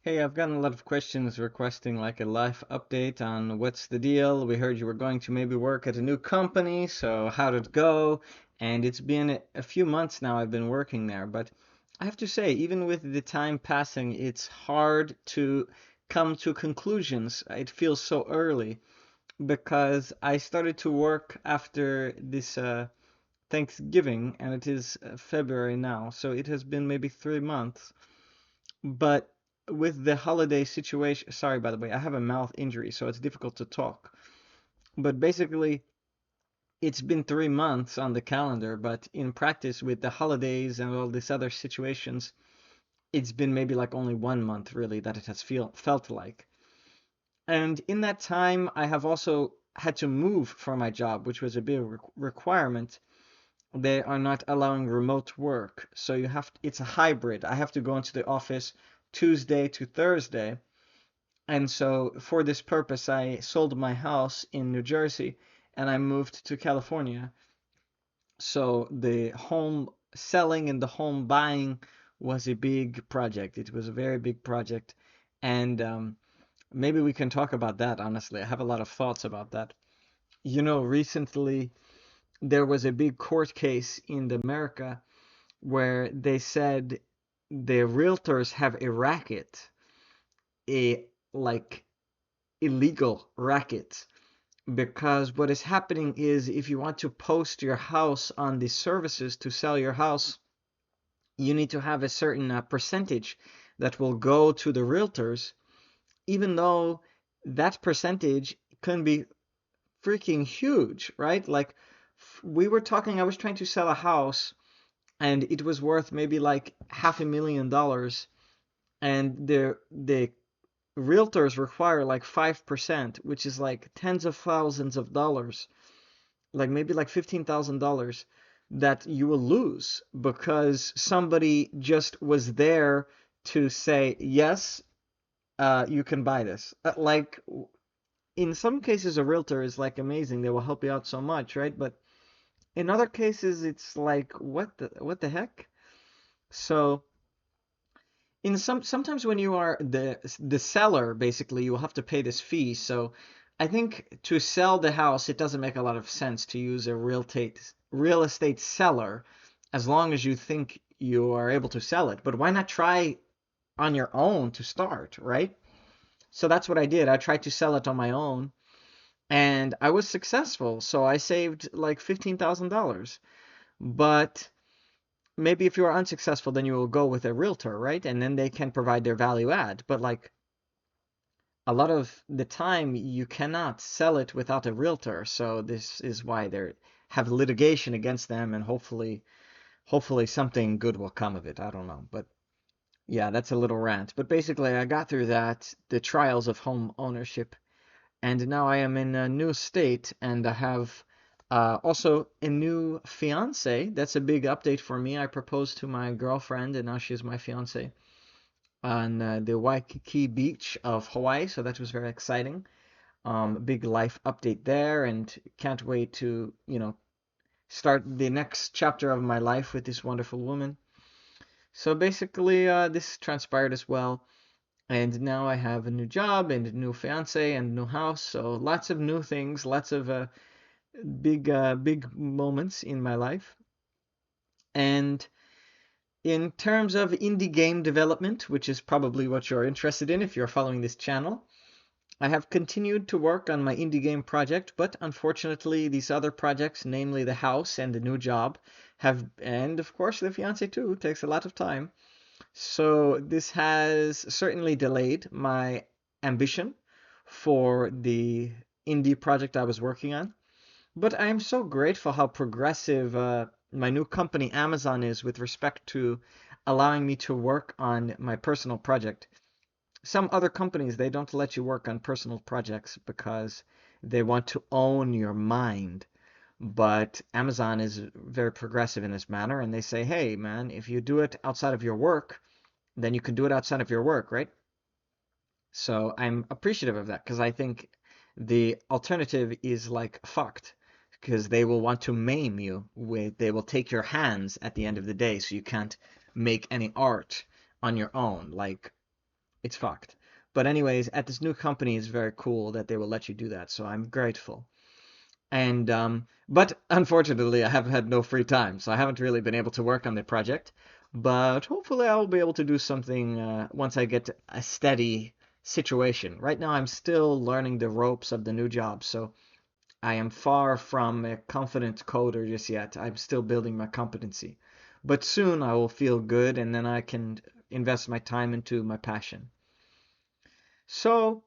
Hey, I've gotten a lot of questions requesting like a life update on what's the deal. We heard you were going to maybe work at a new company, so how did it go? And it's been a few months now I've been working there, but I have to say, even with the time passing, it's hard to come to conclusions. It feels so early because I started to work after this Thanksgiving, and it is February now, so it has been maybe 3 months. But with the holiday situation, sorry, by the way, I have a mouth injury, so it's difficult to talk. But basically, it's been 3 months on the calendar, but in practice, with the holidays and all these other situations, it's been maybe like only 1 month really that it has felt like. And in that time, I have also had to move for my job, which was a big requirement. They are not allowing remote work, so it's a hybrid. I have to go into the office Tuesday to Thursday. And so for this purpose, I sold my house in New Jersey and I moved to California. So the home selling and the home buying was a big project. It was a very big project. And maybe we can talk about that, honestly. I have a lot of thoughts about that. Recently there was a big court case in America where they said the realtors have a racket, a like illegal racket, because what is happening is if you want to post your house on these services to sell your house, you need to have a certain percentage that will go to the realtors, even though that percentage can be freaking huge, right? Like I was trying to sell a house and it was worth maybe like $500,000, and the realtors require like 5%, which is like tens of thousands of dollars, like maybe like $15,000 that you will lose because somebody just was there to say, yes, you can buy this. Like in some cases, a realtor is like amazing. They will help you out so much, right? But in other cases, it's like, what the heck? So sometimes when you are the seller, basically you will have to pay this fee. So I think to sell the house, it doesn't make a lot of sense to use a real estate seller as long as you think you are able to sell it. But why not try on your own to start, right? So that's what I did. I tried to sell it on my own and I was successful. So I saved like $15,000. But maybe if you are unsuccessful, then you will go with a realtor, right? And then they can provide their value add. But like a lot of the time, you cannot sell it without a realtor. So this is why they have litigation against them, and hopefully something good will come of it. I don't know, but yeah, that's a little rant. But basically, I got through that, the trials of home ownership, and now I am in a new state, and I have also a new fiance. That's a big update for me. I proposed to my girlfriend, and now she's my fiance on the Waikiki beach of Hawaii. So that was very exciting. Big life update there, and can't wait to start the next chapter of my life with this wonderful woman. So basically, this transpired as well. And now I have a new job and a new fiance and a new house. So lots of new things, lots of big moments in my life. And in terms of indie game development, which is probably what you're interested in if you're following this channel, I have continued to work on my indie game project, but unfortunately, these other projects, namely the house and the new job, and of course the fiance too, takes a lot of time. So this has certainly delayed my ambition for the indie project I was working on. But I am so grateful how progressive my new company Amazon is with respect to allowing me to work on my personal project. Some other companies, they don't let you work on personal projects because they want to own your mind. But Amazon is very progressive in this manner, and they say, hey, man, if you do it outside of your work, then you can do it outside of your work, right? So I'm appreciative of that because I think the alternative is like fucked because they will want to maim you they will take your hands at the end of the day so you can't make any art on your own. Like it's fucked. But anyways, at this new company, it's very cool that they will let you do that. So I'm grateful. And but unfortunately, I have had no free time, so I haven't really been able to work on the project. But hopefully, I will be able to do something once I get a steady situation. Right now, I'm still learning the ropes of the new job, so I am far from a confident coder just yet. I'm still building my competency. But soon I will feel good, and then I can invest my time into my passion. So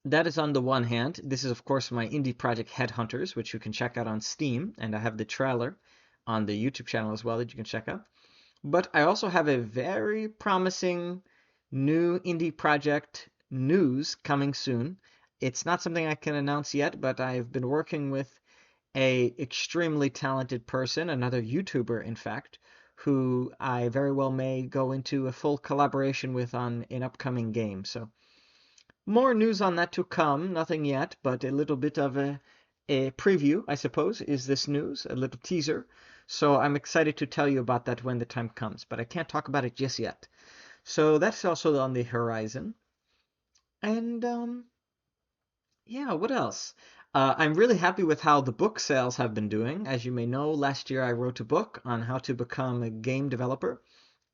that is on the one hand. This is, of course, my indie project Headhunters, which you can check out on Steam, and I have the trailer on the YouTube channel as well that you can check out. But I also have a very promising new indie project news coming soon. It's not something I can announce yet, but I've been working with a extremely talented person, another YouTuber, in fact, who I very well may go into a full collaboration with on an upcoming game. So more news on that to come. Nothing yet, but a little bit of a preview, I suppose, is this news, a little teaser. So I'm excited to tell you about that when the time comes, but I can't talk about it just yet. So that's also on the horizon. And yeah, what else? I'm really happy with how the book sales have been doing. As you may know, last year I wrote a book on how to become a game developer.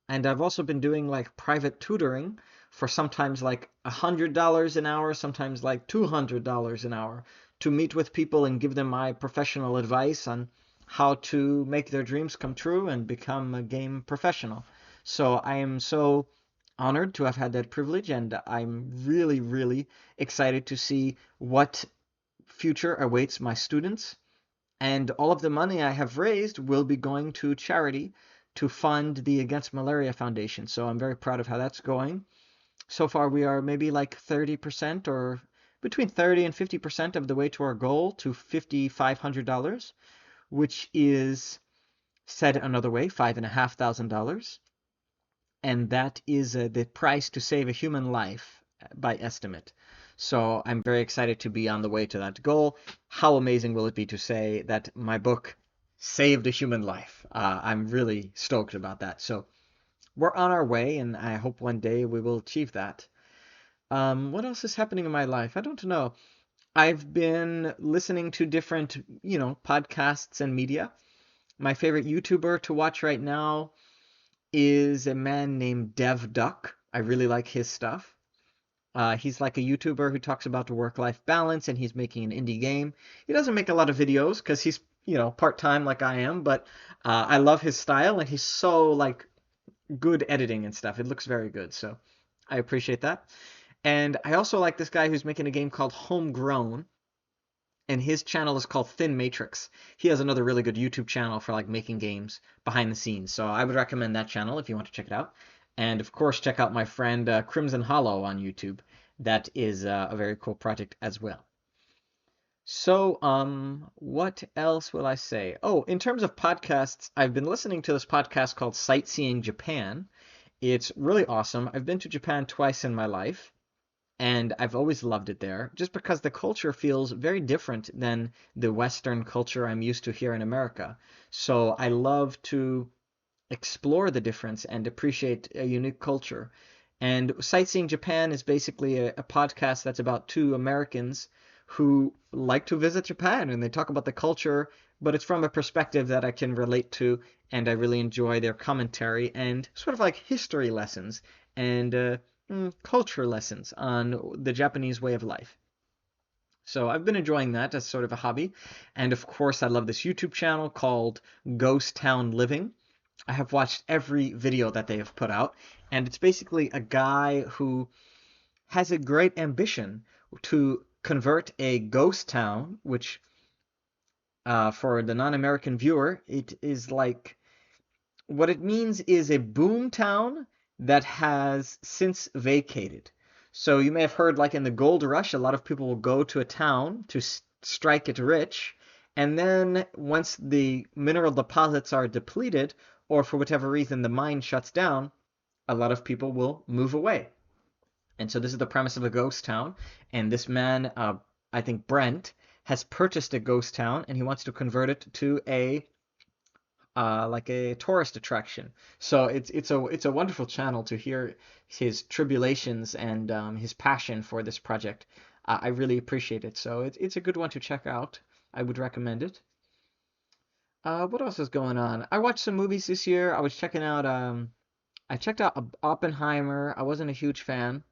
And I've also been doing like private tutoring for sometimes like $100 an hour, sometimes like $200 an hour to meet with people and give them my professional advice on how to make their dreams come true and become a game professional. So I am so honored to have had that privilege, and I'm really, really excited to see what future awaits my students. And all of the money I have raised will be going to charity to fund the Against Malaria Foundation. So I'm very proud of how that's going. So far, we are maybe like 30% or between 30 and 50% of the way to our goal to $5,500, which is, said another way, $5,500. And that is the price to save a human life by estimate. So I'm very excited to be on the way to that goal. How amazing will it be to say that my book saved a human life? I'm really stoked about that. So we're on our way, and I hope one day we will achieve that. What else is happening in my life? I don't know. I've been listening to different, podcasts and media. My favorite YouTuber to watch right now is a man named Dev Duck. I really like his stuff. He's like a YouTuber who talks about the work-life balance, and he's making an indie game. He doesn't make a lot of videos because he's, part-time like I am, but I love his style, and he's so like good editing and stuff. It looks very good, so I appreciate that. And I also like this guy who's making a game called Homegrown, and his channel is called Thin Matrix. He has another really good YouTube channel for like making games behind the scenes. So I would recommend that channel if you want to check it out. And of course, check out my friend Crimson Hollow on YouTube. That is a very cool project as well. So, what else will I say? Oh, in terms of podcasts, I've been listening to this podcast called Sightseeing Japan. It's really awesome. I've been to Japan twice in my life, and I've always loved it there just because the culture feels very different than the Western culture I'm used to here in America. So I love to explore the difference and appreciate a unique culture. And Sightseeing Japan is basically a podcast that's about two Americans who like to visit Japan and they talk about the culture, but it's from a perspective that I can relate to, and I really enjoy their commentary and sort of like history lessons and culture lessons on the Japanese way of life. So I've been enjoying that as sort of a hobby. And of course, I love this YouTube channel called Ghost Town Living. I have watched every video that they have put out, and it's basically a guy who has a great ambition to convert a ghost town, which for the non-American viewer, it is like what it means is a boom town that has since vacated. So you may have heard, like in the gold rush, a lot of people will go to a town to strike it rich, and then once the mineral deposits are depleted, or for whatever reason the mine shuts down, a lot of people will move away. And so this is the premise of a ghost town. And this man, I think Brent, has purchased a ghost town, and he wants to convert it to a like a tourist attraction. So it's a wonderful channel to hear his tribulations and his passion for this project. I really appreciate it. So it's a good one to check out. I would recommend it. What else is going on? I watched some movies this year. I checked out Oppenheimer. I wasn't a huge fan.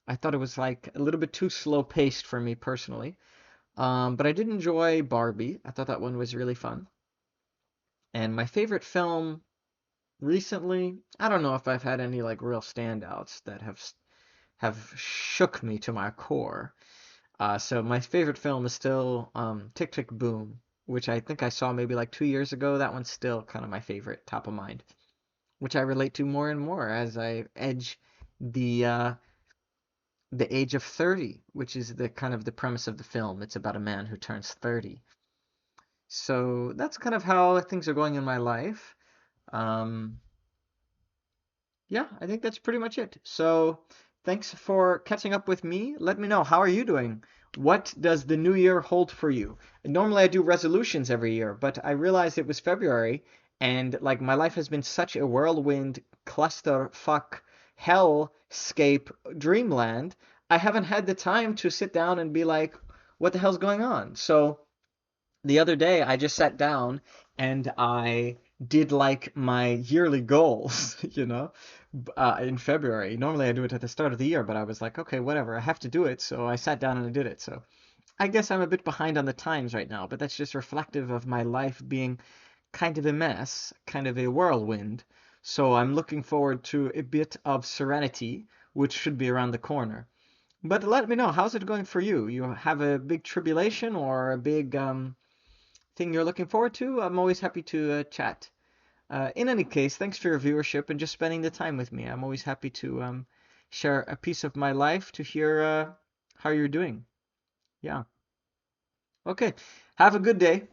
I thought it was like a little bit too slow paced for me personally. But I did enjoy Barbie. I thought that one was really fun. And my favorite film recently, I don't know if I've had any like real standouts that have shook me to my core. So my favorite film is still Tick Tick Boom, which I think I saw maybe like 2 years ago. That one's still kind of my favorite, top of mind, which I relate to more and more as I edge the age of 30, which is the kind of the premise of the film. It's about a man who turns 30. So that's kind of how things are going in my life. Um, yeah, I think that's pretty much it. So thanks for catching up with me. Let me know, how are you doing? What does the new year hold for you? Normally I do resolutions every year, but I realized it was February and like my life has been such a whirlwind clusterfuck hellscape dreamland. I haven't had the time to sit down and be like, what the hell's going on? So the other day I just sat down and I did like my yearly goals, in February. Normally I do it at the start of the year, but I was like, okay, whatever, I have to do it. So I sat down and I did it. So I guess I'm a bit behind on the times right now, but that's just reflective of my life being kind of a mess, kind of a whirlwind. So I'm looking forward to a bit of serenity, which should be around the corner. But let me know, how's it going for you? You have a big tribulation or a big thing you're looking forward to? I'm always happy to chat. In any case, thanks for your viewership and just spending the time with me. I'm always happy to share a piece of my life to hear how you're doing. Yeah. Okay. Have a good day.